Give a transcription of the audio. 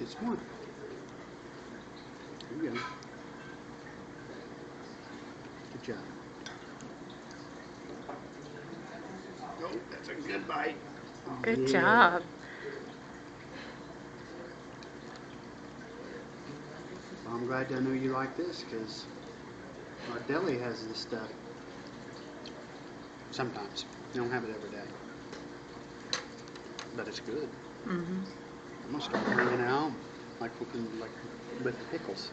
It's more. There you go. Good job. Oh, that's a good bite. Good job. Well, I'm glad I know you like this because our deli has this stuff. Sometimes. You don't have it every day. But it's good. Mm-hmm. I'm going to start bringing it home like with the pickles.